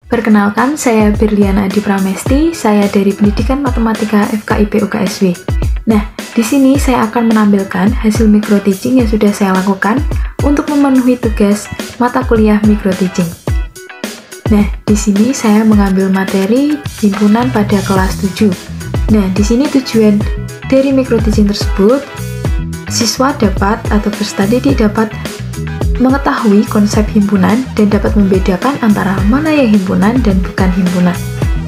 Perkenalkan, saya Berliana Adi Pramesti, saya dari Pendidikan Matematika FKIP UKSW. Nah, di sini saya akan menampilkan hasil micro teaching yang sudah saya lakukan untuk memenuhi tugas mata kuliah micro teaching. Nah, di sini saya mengambil materi himpunan pada kelas 7. Nah, di sini tujuan dari micro teaching tersebut, siswa dapat atau peserta didik dapat mengetahui konsep himpunan dan dapat membedakan antara mana yang himpunan dan bukan himpunan.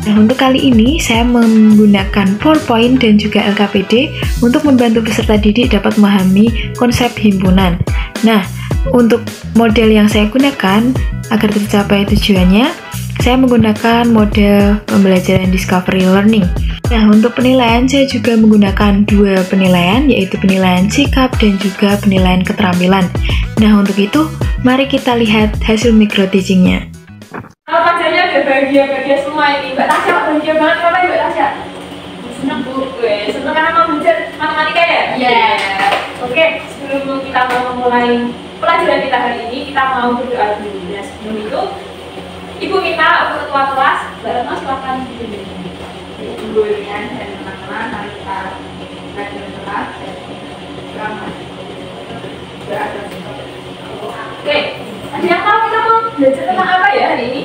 Nah, untuk kali ini saya menggunakan PowerPoint dan juga LKPD untuk membantu peserta didik dapat memahami konsep himpunan. Nah, untuk model yang saya gunakan agar tercapai tujuannya, saya menggunakan model pembelajaran discovery learning. Nah, untuk penilaian saya juga menggunakan dua penilaian, yaitu penilaian sikap dan juga penilaian keterampilan. Nah, untuk itu, mari kita lihat hasil micro teaching-nya. Kalau pelajarannya udah bahagia semua ini, Mbak Tasya bahagia banget, ngapain Mbak Tasya? Seneng Bu, seneng karena mau belajar matematika ya? Iya. Oke, sebelum kita mau memulai pelajaran kita hari ini, kita mau berdoa dulu. Ya, sebelum itu, Ibu minta untuk ketua kelas, Mbak Retno silakan dulu dan teman-teman, mari kita belajar kelas dan ramah. Oke, ada yang tahu kita mau belajar tentang apa ya hari ini?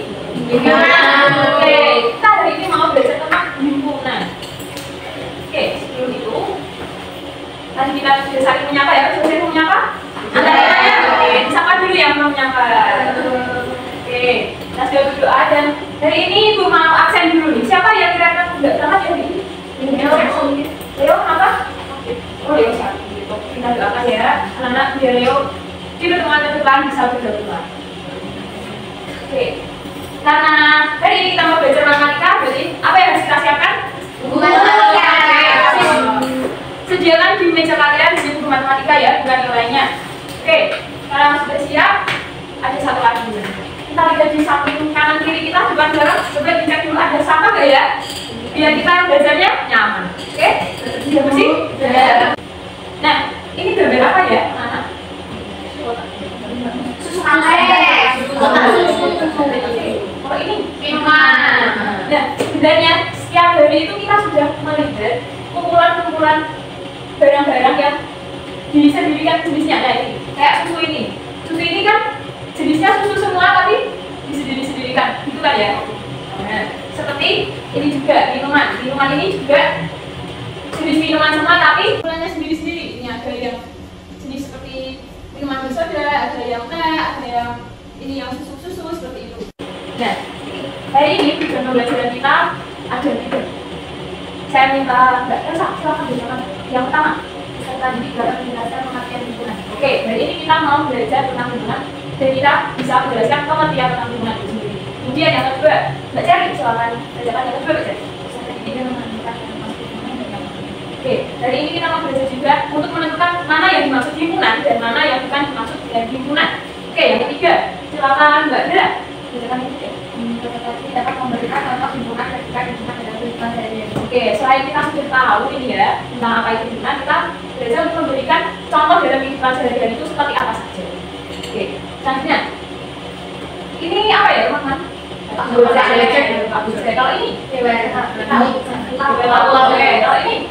Himpunan. Oke, kita hari ini mau belajar tentang himpunan. Oke, sebelum itu, tadi kita sudah saling menyapa ya, sudah saling menyapa? Oke, sapa dulu yang belum menyapa. Oke, kita sudah berdoa dan hari ini Ibu mau absen dulu nih. Siapa yang kira-kira nggak berangkat ya hari ini? Leo, kenapa? Oh, Leo siapa? Kita doakan ya, anak-anak biar Leo di pertemuan ke depan bisa bergabung. Oke, karena hari ini kita mau belajar matematika, berarti apa yang harus kita siapkan? Buku matematika. Sediakan di meja kalian di buku matematika ya, bukan yang lainnya. Oke, karena sudah siap, ada satu lagi. Kita lihat di samping kanan kiri kita, depan belakang, coba dicek dulu ada sama nggak ya? Biar kita belajarnya nyaman. Oke, siapa sih? Nah, ini gambar apa ya, anak? Susu anggrek. Kalau ini minuman. Nah, sebenarnya setiap hari itu kita sudah melihat kumpulan-kumpulan barang-barang yang disediakan jenisnya. Nah, ini kayak susu ini. Susu ini kan jenisnya susu semua tapi disediakan, gitu kan ya? Nah, seperti ini juga minuman. Minuman ini juga jenis minuman semua tapi kumpulannya sendiri-sendiri. Ini ada yang jenis seperti minuman bersoda, ada yang teh, ada yang ini yang susu-susu seperti itu. Nah, hari ini tujuan pembelajaran kita ada 3. Saya minta Mbak Elsa, silakan dijelaskan. Yang pertama, peserta didik dapat menjelaskan pengertian himpunan. Oke, hari ini kita mau belajar tentang himpunan dan kita bisa menjelaskan pengertian tentang himpunan itu sendiri. Kemudian yang kedua, Mbak Ceri, silakan bacakan yang kedua, Mbak Ceri. Peserta didik dapat menentukan yang maksud himpunan dan yang maksud. Oke, hari ini kita mau belajar juga untuk menentukan mana yang dimaksud himpunan dan mana yang bukan dimaksud dengan himpunan. Oke, yang ketiga, silakan Mbak Dera. Bacakan yang ketiga. Peserta didik dapat memberikan contoh himpunan ketika himpunan dalam kehidupan sehari-hari. Oke, selain kita sudah tahu ini ya tentang apa itu himpunan, kita belajar untuk memberikan contoh dalam kehidupan sehari-hari itu seperti apa saja. Oke, selanjutnya, ini apa ya teman-teman? Pak Bujai. Kalau ini tahu. Kalau ini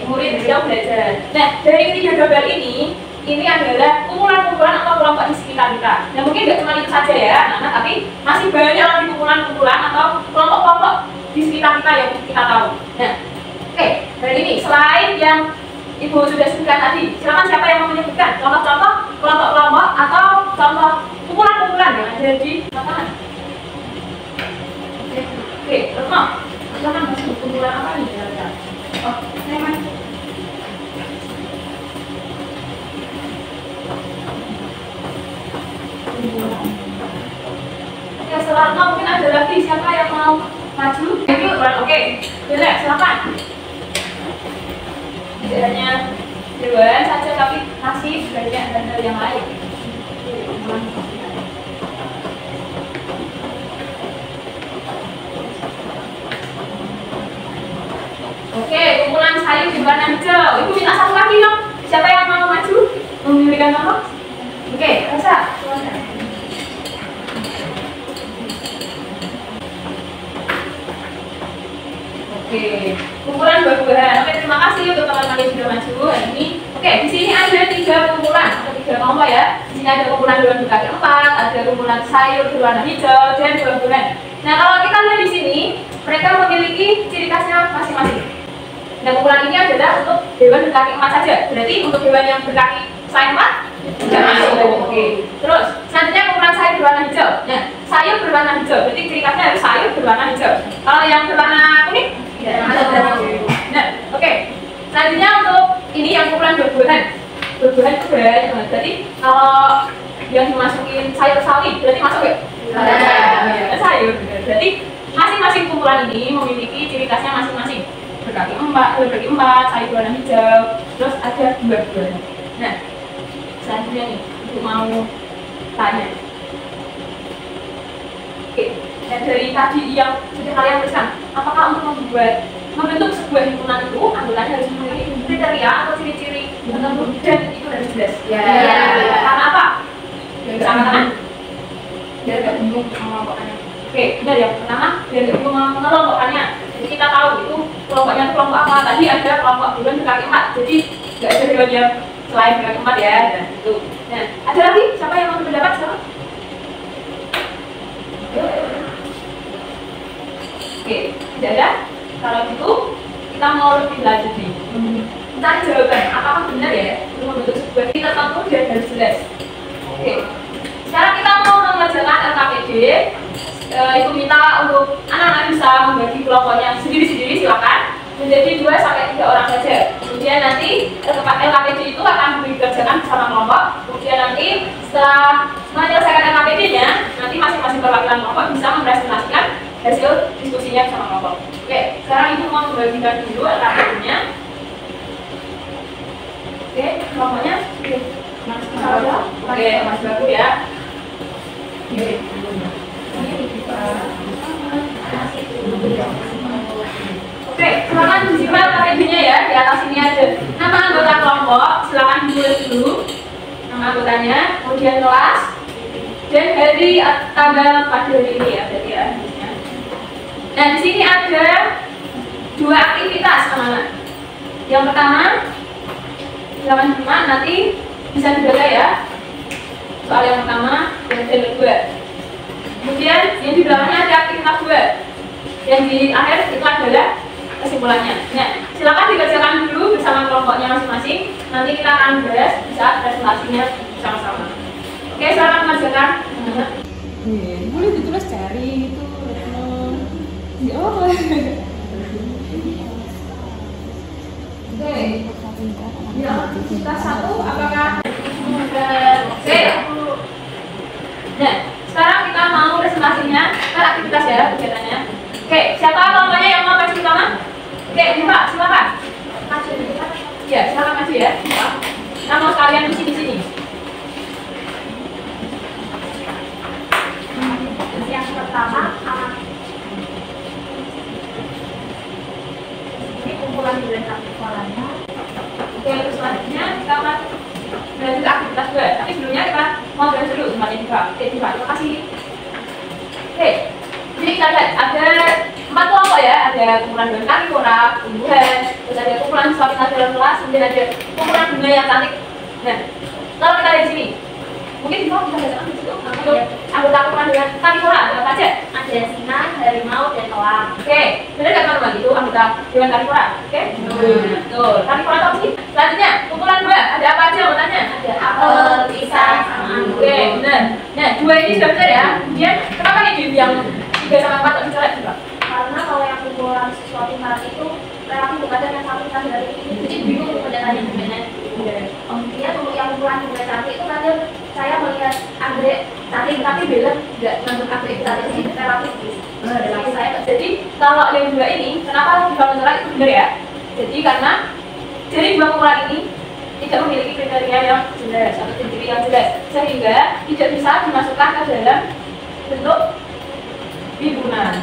murid jauh belajar. Nah, dari ketiga gambar ini adalah kumpulan-kumpulan atau kelompok di sekitar kita. Nah, mungkin nggak cuma itu saja ya, anak-anak, tapi masih banyak lagi kumpulan-kumpulan atau kelompok-kelompok di sekitar kita yang kita tahu. Nah, oke, dari ini selain yang Ibu sudah sebutkan tadi, silakan siapa yang mau menyebutkan contoh-contoh kelompok-kelompok atau contoh kumpulan-kumpulan yang ada di lapangan. Oke, Retno, silakan masuk kumpulan apa nih? Oh, saya masuk. Ya, setelah Retno mungkin ada lagi siapa yang mau maju? Oke, boleh, silakan. Tidak hanya dewan saja, tapi masih banyak hal yang lain. Oke, kumpulan sayur di warna hijau. Ibu minta satu lagi dong. Siapa yang mau maju? Memberikan contoh? Oke, Elsa. Oke, kumpulan buah-buahan. Oke, terima kasih untuk teman-teman yang sudah maju hari ini. Oke, di sini ada 3 kumpulan atau 3 kelompok ya. Di sini ada kumpulan buah berkaki 4, ada kumpulan sayur berwarna hijau dan buah-buahan. Nah, kalau kita lihat di sini, mereka memiliki ciri khasnya masing-masing. Nah, kumpulan ini adalah untuk hewan berkaki 4 saja. Berarti untuk hewan yang berkaki selain 4 tidak masuk. Oke. Terus selanjutnya kumpulan sayur berwarna hijau. Nah, sayur berwarna hijau. Berarti ciri khasnya harus sayur berwarna hijau. Kalau yang berwarna kuning tidak masuk. Nah, oke. Selanjutnya untuk ini yang kumpulan buah-buahan. Buah-buahan itu banyak banget. Jadi kalau yang dimasukin sayur sawi berarti masuk ya? Sayur. Berarti masing-masing kumpulan ini memiliki ciri khasnya masing-masing. Berkaki 4, sayur warna hijau, terus ada buah-buahan. Nah, selanjutnya nih, untuk mau tanya. Oke, dan dari tadi yang sudah kalian tuliskan, apakah untuk membentuk sebuah himpunan itu anggotanya harus memiliki kriteria atau ciri-ciri tertentu dan itu harus jelas? Ya. Karena apa? Sama-sama. Biar gak bingung mengelompokkannya. Oke, benar yang pertama, biar gak bingung mengelompokkannya. Jadi kita tahu itu kelompoknya itu kelompok apa. Tadi ada kelompok hewan berkaki 4, jadi gak ada hewan yang selain berkaki 4 ya. Nah, itu. Nah, ada lagi? Siapa yang mau berpendapat? Siapa? Oke, tidak ada? Kalau gitu, kita mau lebih lanjut nih. Cari jawaban, apakah benar ya untuk membentuk sebuah ciri tertentu dan harus jelas. Oke, sekarang kita mau mengerjakan LKPD. Itu minta untuk anak-anak bisa membagi kelompoknya sendiri-sendiri, silakan menjadi 2 sampai 3 orang saja. Kemudian nanti LKPD itu akan dikerjakan bersama kelompok. Kemudian nanti setelah menyelesaikan LKPD-nya, nanti masing-masing perwakilan kelompok bisa mempresentasikan hasil diskusinya bersama kelompok. Oke, sekarang ibu mau membagikan dulu LKPD-nya. Oke, kelompoknya oke, Mas Bagu ya. Oke. Oke, silakan disimak LKPD-nya ya. Di atas ini ada nama anggota kelompok, silakan ditulis dulu nama anggotanya, kemudian kelas dan hari tanggal pada hari ini ya, berarti ya. Nah, di sini ada 2 aktivitas anak-anak. Yang pertama, silakan disimak, nanti bisa dibaca ya. Soal yang pertama dan yang kedua. Kemudian yang di belakangnya ada aktivitas 2. Yang di akhir itu adalah kesimpulannya. Nah, silakan dikerjakan dulu bersama kelompoknya masing-masing. Nanti kita akan bahas saat presentasinya bersama-sama. Oke, silakan mengerjakan. Boleh ditulis cari itu. Oh. Oke. Ya, kita 1 apakah oke. Nah, sekarang kita mau presentasinya ke aktivitas ya, kegiatannya. Oke, siapa kelompoknya yang mau maju pertama? Oke, Mbak, silakan. Maju. Ya, silakan maju ya. Kita mau sekalian di sini. Yang pertama, ini kumpulan bulan sekolahnya. Oke, terus selanjutnya kita akan lanjut aktivitas 2. Tapi sebelumnya kita mau bahas dulu semuanya juga. Oke, terima kasih. Oke, jadi kita lihat ada 4 kelompok ya. Ada kumpulan bulan kaki, tumbuhan, terus ada kumpulan suatu dalam kelas, kemudian ada kumpulan bunga yang cantik. Nah, kalau kita lihat di sini, mungkin bisa bacakan di situ. Untuk anggota kumpulan dengan kaki ada apa aja? Ada singa, harimau, dan elang. Oke, benar nggak teman-teman itu anggota dengan kaki? Oke, betul. Kaki itu apa sih? Selanjutnya, kumpulan 2 ada apa aja anggotanya? Ada apel, pisang, sama anggur. Oke, benar. Nah, 2 ini sudah benar ya. Kemudian kenapa nih yang 3 sama 4 bisa lihat juga? Karena kalau yang kumpulan sesuatu hal itu relatif bukan dengan satu kita dari ini, jadi bingung pendatannya gimana. Kemudian untuk yang kumpulan bunga cantik itu kadang saya melihat anggrek cantik tapi beda nggak bentuk anggrek cantik ini relatif. Jadi kalau yang 2 ini kenapa dibangun menolak itu benar ya? Jadi karena dari 2 kumpulan ini tidak memiliki kriteria yang jelas atau ciri yang jelas sehingga tidak bisa dimasukkan ke dalam bentuk himpunan.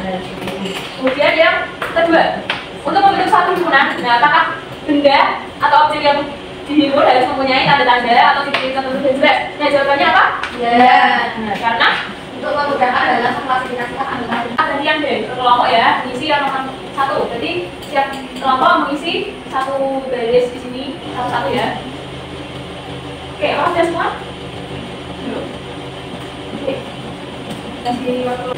Kemudian yang kedua, untuk membentuk suatu himpunan, nah apakah benda atau objek yang dihimpun harus mempunyai tanda-tanda atau ciri-ciri tertentu dan jelas? Nah jawabannya apa? Ya. Nah, karena untuk memudahkan dalam mengklasifikasikan anggota ada yang deh kelompok ya, isi yang nomor 1. Jadi kelompok mengisi satu baris di sini satu-satu ya. Oke, apa sudah semua? Belum. Oke, kasih waktu.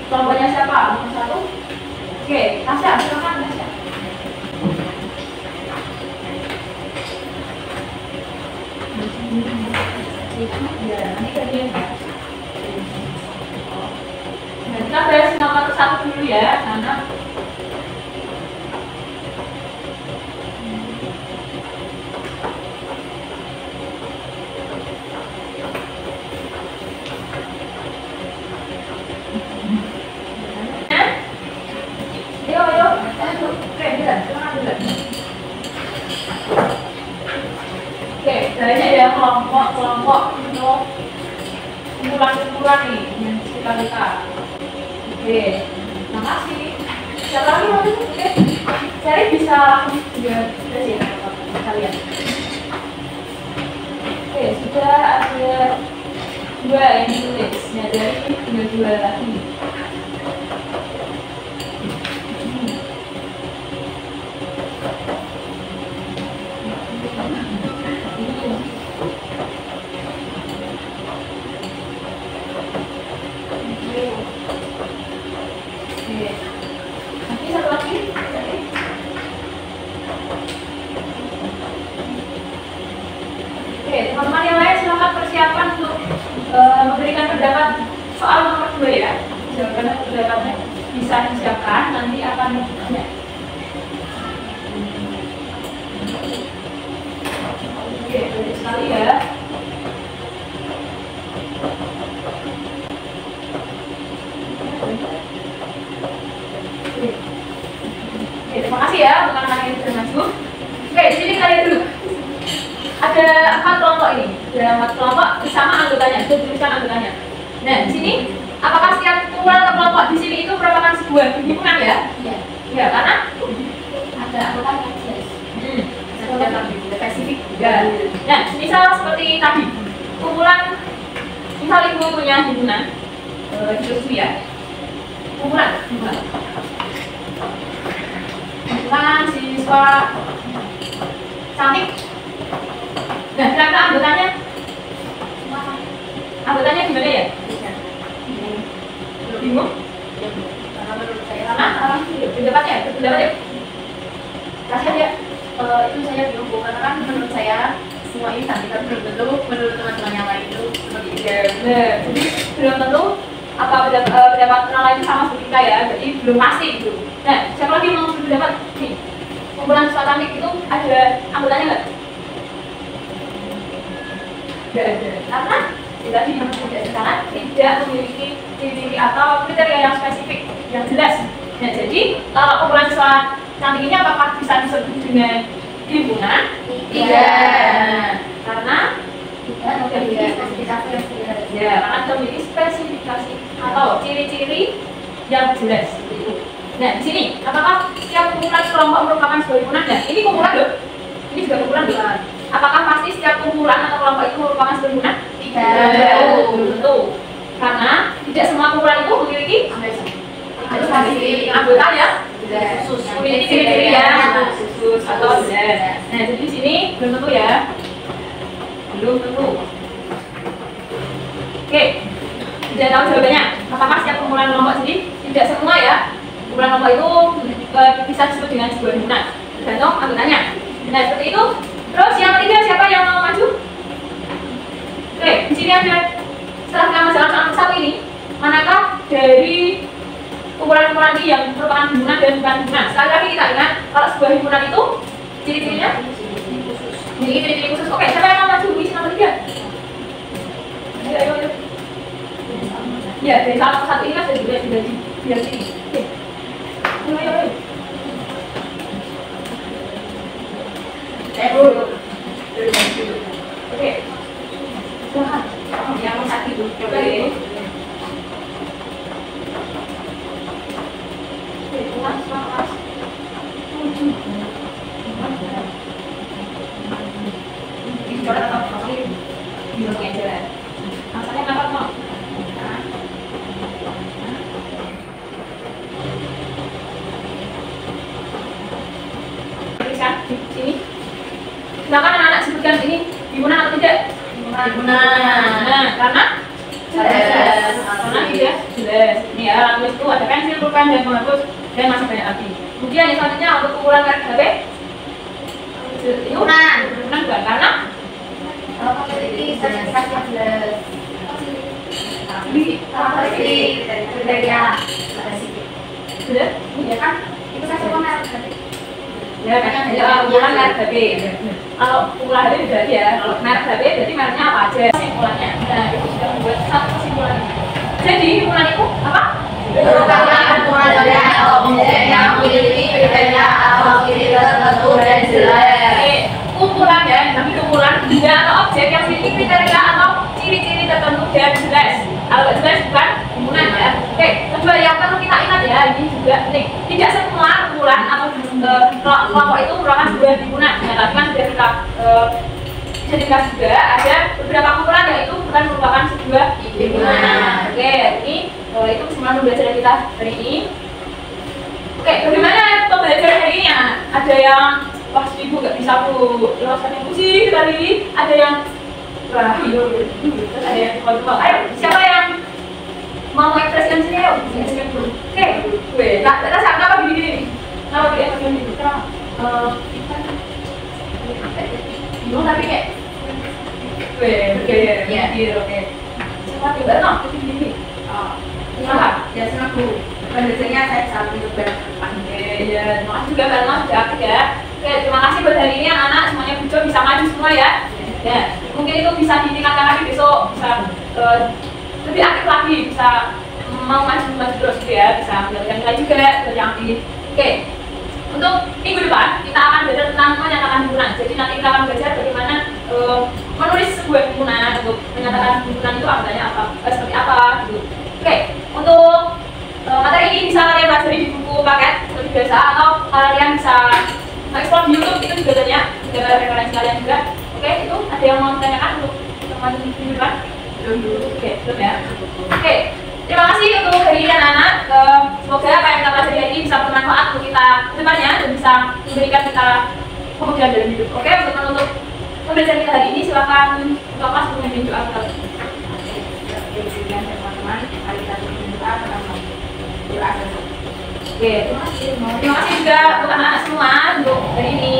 Kelompoknya siapa? Nomor 1. Oke, Tasya, silakan Tasya. Ya, nanti kerjain. Nah, kita bahas nomor 1 dulu ya, karena banyak ya kelompok untuk kumpulan-kumpulan nih yang sekitar kita. Oke, makasih. Siapa lagi mau itu? Oke, cari bisa langsung juga sih kalian. Oke, sudah ada 2 yang ditulis. Nah, dari tinggal 2 lagi. Teman-teman yang lain silakan persiapan untuk memberikan pendapat soal nomor 2 ya. Jawaban pendapatnya bisa disiapkan, nanti akan ditanya. Oke, baik sekali ya. Oke, terima kasih ya untuk anak-anak yang sudah maju. Oke, di sini kalian dulu. Ada 4 kelompok ini, ada 4 kelompok bersama anggotanya, sudah tuliskan anggotanya. Nah, di sini apakah setiap kumpulan atau kelompok di sini itu merupakan sebuah himpunan ya? Iya. Ya, karena ada anggotanya jelas. Ada spesifik juga. Nah, misal seperti tadi, kumpulan, misal ibu punya himpunan, justru ya, kumpulan siswa cantik. Nah, kira-kira anggotanya gimana ya? Bingung? Karena menurut saya, pendapatnya. Kasih aja. Itu saya bingung, karena kan menurut saya semua ini cantik, tapi belum tentu menurut teman-teman yang lain itu seperti itu. Nah, jadi belum tentu apa pendapat orang lain sama seperti kita ya, jadi belum pasti gitu. Nah, siapa lagi mau berpendapat? Nih, kumpulan siswa cantik itu ada anggotanya nggak? Tidak ada, karena tadi yang tidak sekarang tidak memiliki ciri-ciri atau kriteria yang spesifik yang jelas. Nah, jadi kalau kumpulan siswa cantik ini apakah bisa disebut dengan himpunan? Tidak, karena tidak memiliki spesifikasi yang jelas. Ya, karena tidak memiliki spesifikasi atau ciri-ciri yang jelas. Nah, di sini apakah setiap kumpulan kelompok merupakan sebuah himpunan? Nah, ini kumpulan loh. Ini juga kumpulan loh. Apakah pasti setiap kumpulan atau kelompok itu merupakan sebuah himpunan? Tidak. Tentu. Karena tidak semua kumpulan itu memiliki anggotanya khusus. Memiliki ciri-ciri ya khusus atau jelas. Nah, jadi di sini belum tentu ya. Belum tentu. Oke. Tidak tahu jawabannya. Apakah setiap kumpulan kelompok sendiri? Tidak semua ya. Kumpulan kelompok itu bisa disebut dengan sebuah himpunan. Tergantung anggotanya. Nah, seperti itu. Terus yang ketiga siapa yang mau maju? Oke, di sini ada setelah kita menjelaskan soal satu ini, manakah dari kumpulan-kumpulan ini yang merupakan himpunan dan bukan himpunan? Sekali lagi kita ingat, kalau sebuah himpunan itu ciri-cirinya memiliki ciri-ciri khusus. Oke, siapa yang mau maju di nomor 3? Ayo. Ya, dari satu ini kan sudah dibagi biar sini. Oke. Oke. Silahkan. Yang mau sakit dulu. Oke. Coba atau di bagian jalan. Masalahnya kenapa mau? Tuliskan di sini. Silakan anak-anak sebutkan ini gimana atau tidak? Gimana? Nah, karena jelas. Karena tidak jelas. Ini ya, tulis itu ada pensil, pulpen, dan penghapus dan masih banyak lagi. Kemudian yang selanjutnya untuk ukuran merek HP. Ukuran juga karena ini sertifikasi jelas. Ini kriteria sudah, ya kan? Itu saya coba merek. ya kan? Ukuran merek HP. Kalau ukuran HP berarti ya, kalau merek HP berarti mereknya apa aja? Kesimpulannya. Nah, itu sudah membuat satu kesimpulan. Jadi ukuran itu apa? Merupakan ukuran dari objek yang memiliki kriteria atau ciri tertentu dan jelas. Ukuran ya, tapi ukuran benda atau objek yang memiliki kriteria atau ciri-ciri tertentu dan jelas. Kalau jelas bukan penggunaan ya. Oke, kedua yang perlu kita ingat ya, ini juga nih, tidak semua ukuran atau kelompok itu merupakan sebuah timbunan. Ya, tapi kan sudah kita jelaskan juga ada beberapa kumpulan yaitu bukan merupakan sebuah timbunan. Oke, ini itu kesimpulan pembelajaran kita hari ini. Oke, bagaimana pembelajaran hari ini ya? Ada yang wah, ibu nggak bisa bu, lewaskan yang pusing tadi. Ada yang wah, terus ada yang kontrol. Ayo, siapa yang mau ekspresikan sini? Ayo, ekspresikan dulu. Oke, gue, kita siapa apa gini-gini? Kenapa gue ekspresikan dulu? Kenapa? Bingung tapi kayak gue, oke. Siapa tiba? No, gini. Kenapa? Ya, senang Bu. Pembelajarannya saya bisa lebih berdepan. Ya, terima kasih juga karena sudah aktif ya. Oke, terima kasih buat hari ini anak-anak semuanya bisa maju semua ya. Ya, mungkin itu bisa ditingkatkan lagi besok, bisa lebih aktif lagi, bisa mau maju terus gitu ya, bisa menjalankan nilai juga yang aktif. Oke, untuk minggu depan kita akan belajar tentang menyatakan himpunan. Jadi nanti kita akan belajar bagaimana menulis sebuah himpunan, untuk menyatakan himpunan itu artinya apa, seperti apa gitu. Oke, untuk materi ini bisa kalian pelajari di buku paket seperti biasa, atau kalian bisa explore di YouTube, itu juga banyak, juga ada referensi kalian juga. Oke, itu ada yang mau ditanyakan untuk teman minggu depan? Oke, belum ya? Oke, terima kasih untuk hari ini anak-anak. Semoga apa yang kita pelajari hari ini bisa bermanfaat untuk kita ke depannya dan bisa memberikan kita kemudian dalam hidup. Oke, untuk menutup pembelajaran kita hari ini silakan buka kelas untuk memimpin doa kita. Teman-teman, mari kita berdoa bersama. Doa. Oke, terima kasih juga untuk anak-anak semua untuk hari ini.